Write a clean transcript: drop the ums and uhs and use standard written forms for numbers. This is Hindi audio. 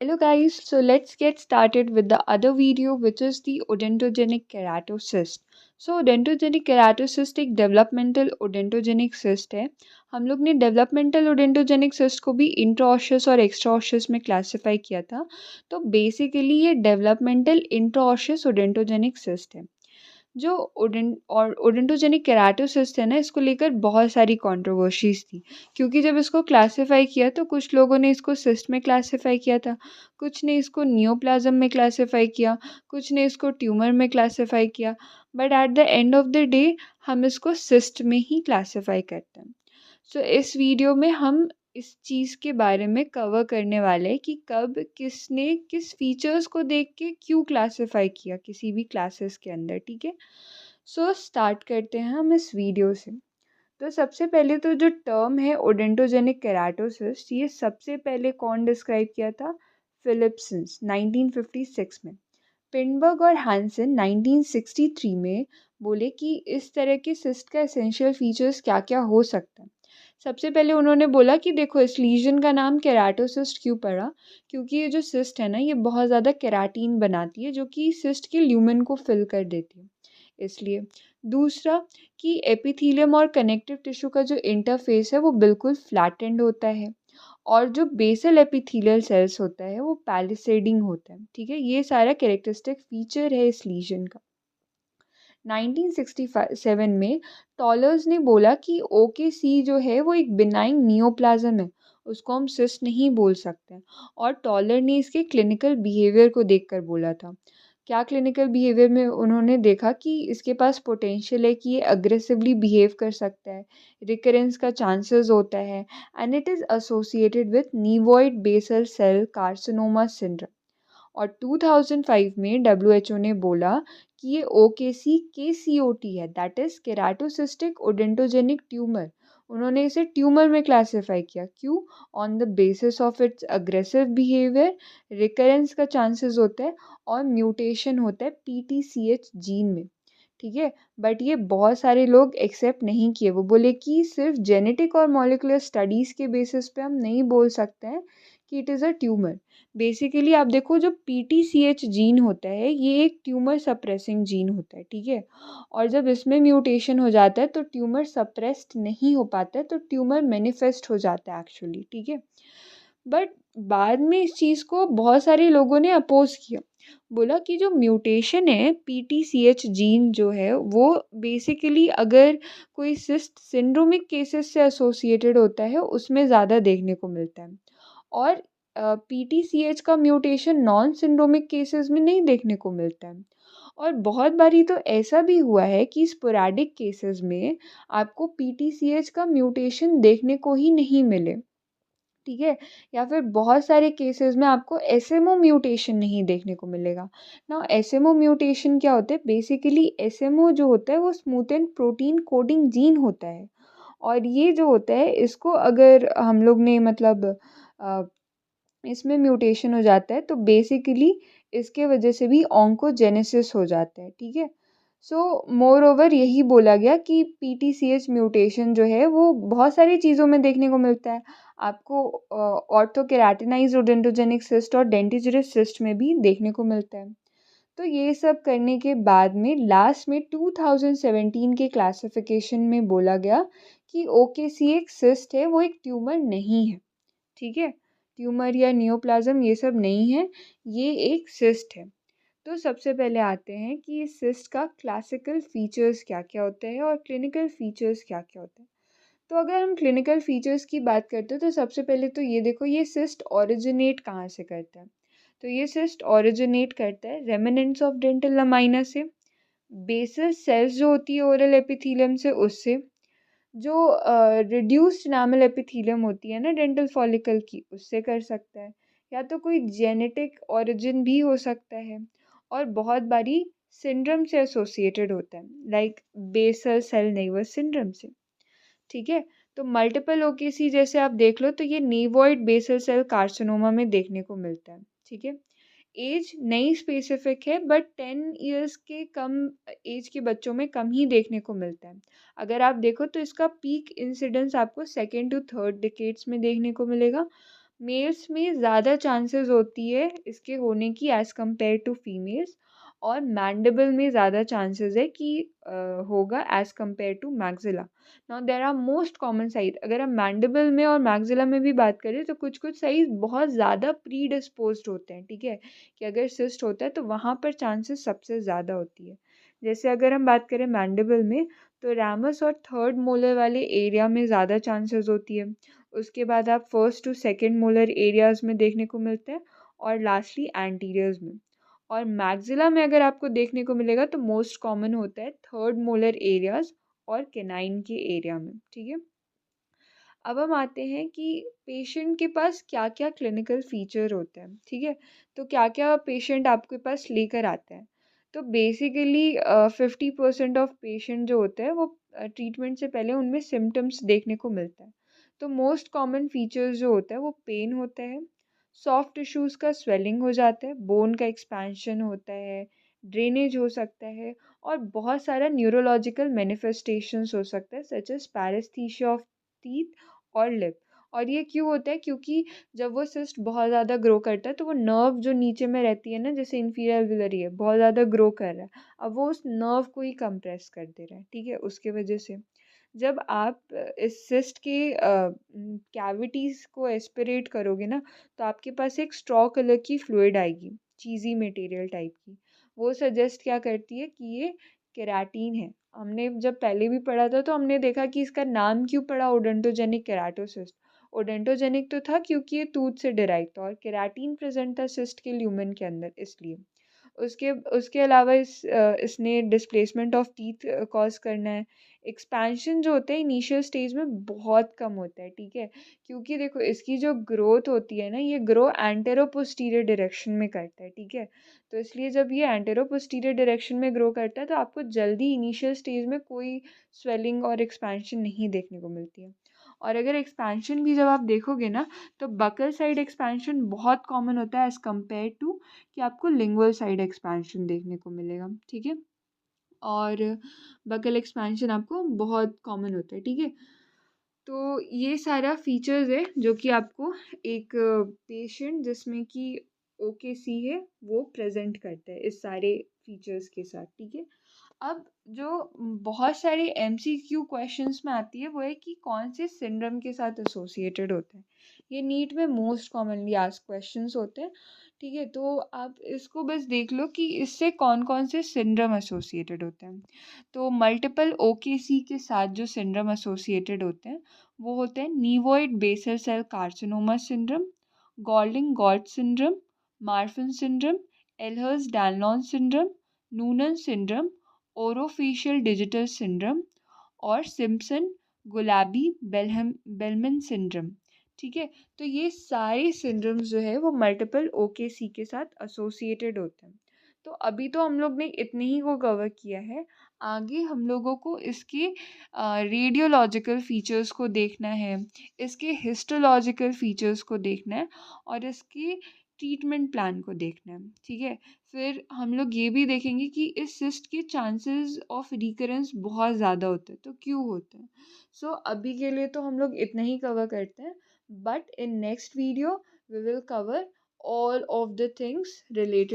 Hello guys, so let's get started with the other video which is the odontogenic keratocyst. So odontogenic keratocyst एक developmental odontogenic cyst है. हम लोग ने developmental odontogenic cyst को भी intraosseous और extraosseous में classify किया था. तो basically ये developmental intraosseous odontogenic cyst है. जो ओडेंटोजेनिक केराटोसिस्ट है ना, इसको लेकर बहुत सारी कंट्रोवर्सीज थी, क्योंकि जब इसको क्लासिफाई किया तो कुछ लोगों ने इसको सिस्ट में क्लासिफाई किया था, कुछ ने इसको नियोप्लाज्म में क्लासिफाई किया, कुछ ने इसको ट्यूमर में क्लासिफाई किया, but at the end of the day हम इसको सिस्ट में ही क्लासिफाई करते हैं. सो इस वीडियो में हम इस चीज़ के बारे में कवर करने वाले हैं कि कब किसने किस फीचर्स को देख के क्यों क्लासिफाई किया किसी भी क्लासेस के अंदर. ठीक है, सो स्टार्ट करते हैं हम इस वीडियो से. तो सबसे पहले तो जो टर्म है ओडेंटोजेनिक केराटोसिस्ट, ये सबसे पहले कौन डिस्क्राइब किया था? फिलिप्सन्स 1956 में. पिंडबर्ग और हैंसन 1963 में बोले कि इस तरह के सिस्ट का एसेंशियल फीचर्स क्या क्या हो सकता है. सबसे पहले उन्होंने बोला कि देखो, इस लीजन का नाम केराटोसिस्ट क्यों पड़ा, क्योंकि ये जो सिस्ट है ना, ये बहुत ज़्यादा केराटीन बनाती है जो कि सिस्ट के ल्यूमेन को फिल कर देती है, इसलिए. दूसरा, कि एपिथेलियम और कनेक्टिव टिश्यू का जो इंटरफेस है वो बिल्कुल फ्लैटेंड होता है, और जो बेसल एपिथेलियल सेल्स होता है वो पैलिसेडिंग होता है. ठीक है, ये सारा कैरेक्टरिस्टिक फीचर है इस लीजन का. 1967 में टॉलर्स ने बोला कि ओकेसी जो है वो एक बिनाइन नियोप्लाज्म है, उसको हम सिस्ट नहीं बोल सकते हैं. और टॉलर ने इसके क्लिनिकल बिहेवियर को देखकर बोला था. क्या क्लिनिकल बिहेवियर में उन्होंने देखा कि इसके पास पोटेंशियल है कि ये अग्रेसिवली बिहेव कर सकता है, रिकरेंस का चांसेस होता है, and it is associated with nevoid basal cell carcinoma syndrome. और 2005 में डब्ल्यूएचओ ने बोला कि ये ओकेसी केसीओटी है, दैट इज केराटोसिस्टिक ओडेंटोजेनिक ट्यूमर. उन्होंने इसे ट्यूमर में क्लासिफाई किया. क्यों? On the basis of its aggressive behaviour, recurrence का चांसेस होता है, और म्यूटेशन होता है पीटीसीएच जीन में. ठीक है, बट ये बहुत सारे लोग एक्सेप्ट नहीं किए. वो बोले कि सिर्फ जेनेटिक और मॉलिकुलर स्टडीज़ के बेसिस पे हम नहीं बोल सकते हैं कि it is a tumour. Basically आप देखो, जो पीटीसीएच जीन होता है ये एक ट्यूमर सप्रेसिंग जीन होता है. ठीक है, और जब इसमें म्यूटेशन हो जाता है तो ट्यूमर सप्रेस्ड नहीं हो पाता है, तो ट्यूमर मैनिफेस्ट हो जाता है एक्चुअली. ठीक है, बट बाद में इस चीज़ को बहुत सारे लोगों ने अपोज किया. बोला कि जो म्यूटेशन है पीटीसीएच जीन जो है वो बेसिकली अगर कोई सिस्ट सिंड्रोमिक केसेस से एसोसिएटेड होता है उसमें ज़्यादा देखने को मिलता है, और पीटीसीएच का म्यूटेशन नॉन सिंड्रोमिक केसेस में नहीं देखने को मिलता है. और बहुत बारी तो ऐसा भी हुआ है कि स्पोरैडिक केसेस में आपको पीटीसीएच का म्यूटेशन देखने को ही नहीं मिले. ठीक है, या फिर बहुत सारे केसेस में आपको एसएमओ म्यूटेशन नहीं देखने को मिलेगा. ना एसएमओ म्यूटेशन क्या होता है? बेसिकली एसएमओ जो होता है वो smooth and protein coding gene होता है, और ये जो होता है इसको अगर हम लोग ने मतलब अ, इसमें म्यूटेशन हो जाता है तो बेसिकली इसके वजह से भी ऑन्कोजेनेसिस हो जाता है. ठीक है, सो मोर ओवर यही बोला गया कि पीटीसीएच म्यूटेशन जो है वो बहुत सारी चीज़ों में देखने को मिलता है. आपको ऑर्थोकेराटिनाइज ओडेंटोजेनिक सिस्ट और डेंटिजिरस सिस्ट में भी देखने को मिलता है. तो ये सब करने के बाद में लास्ट में 2017 के क्लासिफिकेशन में बोला गया कि ओकेसी एक सिस्ट है, वो एक ट्यूमर नहीं है. ठीक है, ट्यूमर या नियोप्लाज्म ये सब नहीं है, ये एक सिस्ट है. तो सबसे पहले आते हैं कि इस सिस्ट का क्लासिकल फीचर्स क्या क्या होते हैं और क्लिनिकल फीचर्स क्या क्या होते हैं. तो अगर हम क्लिनिकल फीचर्स की बात करते हैं तो सबसे पहले तो ये देखो, ये सिस्ट ओरिजिनेट कहाँ से करता है. तो ये सिस्ट ओरिजिनेट करता है रेमिनेंट्स ऑफ डेंटल लमाइना से, बेसल सेल्स जो होती है ओरल एपिथेलियम से उससे, जो रिड्यूस्ड इनामल एपिथेलियम होती है ना डेंटल फॉलिकल की, उससे कर सकता है, या तो कोई जेनेटिक ओरिजिन भी हो सकता है, और बहुत बारी सिंड्रोम से एसोसिएटेड होता है, like basal cell nevus syndrome से. ठीक है, तो मल्टीपल ओकेसी जैसे आप देख लो तो ये नीवॉइड बेसल सेल कार्सिनोमा में देखने को मिलता है. ठीक है, एज नहीं स्पेसिफिक है, बट 10 इयर्स के कम एज के बच्चों में कम ही देखने को मिलता है. अगर आप देखो तो इसका पीक इंसिडेंस आपको सेकेंड टू थर्ड डिकेड्स में देखने को मिलेगा, मेल्स में ज़्यादा चांसेस होती है इसके होने की एज़ कम्पेयर टू फीमेल्स, और मैंडिबल में ज़्यादा चांसेस है कि होगा as compare to maxilla. Now there are most common site, अगर हम मैंडिबल में और मैक्सिला में भी बात करें तो कुछ कुछ साइज बहुत ज़्यादा प्री डिस्पोज्ड होते हैं, ठीक है, कि अगर सिस्ट होता है तो वहाँ पर चांसेस सबसे ज़्यादा होती है। जैसे अगर हम बात करें मैंडिबल में, तो रैमस और थर्ड मोलर वाले एरिया में ज़्यादा चांसेस होती है। उसके बाद आप first to second molar areas में देखने को मिलते हैं, और लास्टली एंटीरियर्स में। और मैक्सिला में अगर आपको देखने को मिलेगा तो मोस्ट कॉमन होता है थर्ड मोलर एरियाज और केनाइन के एरिया में, ठीक है। अब हम आते हैं कि पेशेंट के पास क्या क्या क्लिनिकल फीचर होते हैं, ठीक है, तो क्या क्या पेशेंट आपके पास लेकर आते हैं। तो बेसिकली 50% ऑफ पेशेंट जो होते हैं वो ट्रीटमेंट से पहले उनमें सिम्टम्स देखने को मिलता है। तो मोस्ट कॉमन फीचर्स जो होता है वो पेन होता है, सॉफ्ट टिश्यूज का स्वेलिंग हो जाता है, बोन का एक्सपेंशन होता है, ड्रेनेज हो सकता है, और बहुत सारा न्यूरोलॉजिकल मैनिफेस्टेशंस हो सकता है such as paraesthesia of teeth और लिप। और ये क्यों होता है, क्योंकि जब वो सिस्ट बहुत ज़्यादा ग्रो करता है तो वो नर्व जो नीचे में रहती है ना, जैसे इंफीरियर एल्वियरी है, बहुत ज़्यादा ग्रो कर रहा है, अब वो उस नर्व को ही कंप्रेस कर दे रहा है, ठीक है, उसके वजह से जब आप इस सिस्ट के कैविटीज़ को एस्पिरेट करोगे ना, तो आपके पास एक स्ट्रॉ कलर की फ्लूइड आएगी, चीज़ी मटेरियल टाइप की। वो सजेस्ट क्या करती है कि ये केराटिन है। हमने जब पहले भी पढ़ा था तो हमने देखा कि इसका नाम क्यों पड़ा ओडोंटोजेनिक केराटोसिस्ट। ओडोंटोजेनिक तो था क्योंकि ये टूथ से डिराइव था, और केराटिन प्रेजेंट था सिस्ट के ल्यूमेन के अंदर, इसलिए। उसके उसके अलावा इसने डिस्प्लेसमेंट ऑफ टीथ कॉज करना है। एक्सपेंशन जो होता है इनिशियल स्टेज में बहुत कम होता है, ठीक है, क्योंकि देखो इसकी जो ग्रोथ होती है ना, ये ग्रो एंटेरो पोस्टीरियर डायरेक्शन में करता है, ठीक है। तो इसलिए जब ये एंटेरो पोस्टीरियर डायरेक्शन में ग्रो करता है तो आपको जल्दी इनिशियल स्टेज में कोई स्वेलिंग और एक्सपेंशन नहीं देखने को मिलती है। और अगर एक्सपेंशन भी जब आप देखोगे ना, तो बकल साइड एक्सपेंशन बहुत कॉमन होता है एज़ कम्पेयर टू कि आपको लिंगुअल साइड एक्सपेंशन देखने को मिलेगा, ठीक है। और बकल एक्सपेंशन आपको बहुत कॉमन होता है, ठीक है। तो ये सारा फीचर्स है जो कि आपको एक पेशेंट जिसमें कि ओकेसी है वो प्रेजेंट करता है इस सारे फीचर्स के साथ, ठीक है। अब जो बहुत सारे एमसीक्यू क्वेश्चंस में आती है वो है कि कौन से सिंड्रोम के साथ एसोसिएटेड होते हैं। ये नीट में मोस्ट कॉमनली आस्क्ड क्वेश्चंस होते हैं, ठीक है। तो आप इसको बस देख लो कि इससे कौन कौन से सिंड्रोम एसोसिएटेड होते हैं। तो मल्टीपल ओकेसी के साथ जो सिंड्रोम एसोसिएटेड होते हैं वो होते हैं नीवोइड basal cell carcinoma syndrome, गॉल्डिंग got syndrome, Marfan syndrome, एल्हर्स डायनॉन syndrome, Noonan syndrome, orofacial digital syndrome, और सिम्पसन गुलाबी बेलहम बेलमन सिंड्रोम, ठीक है। तो ये सारे सिंड्रोम्स जो है वो मल्टीपल ओकेसी के साथ एसोसिएटेड होते हैं। तो अभी तो हम लोग ने इतने ही को कवर किया है, आगे हम लोगों को इसके रेडियोलॉजिकल फीचर्स को देखना है, इसके हिस्टोलॉजिकल फीचर्स को देखना है, और इसके ट्रीटमेंट प्लान को देखना है, ठीक है। फिर हम लोग ये भी देखेंगे कि इस सिस्ट के चांसेस ऑफ रिकरेंस बहुत ज़्यादा होते हैं, तो क्यों होते हैं। सो अभी के लिए तो हम लोग इतना ही कवर करते हैं, but in next video we will cover all of the things related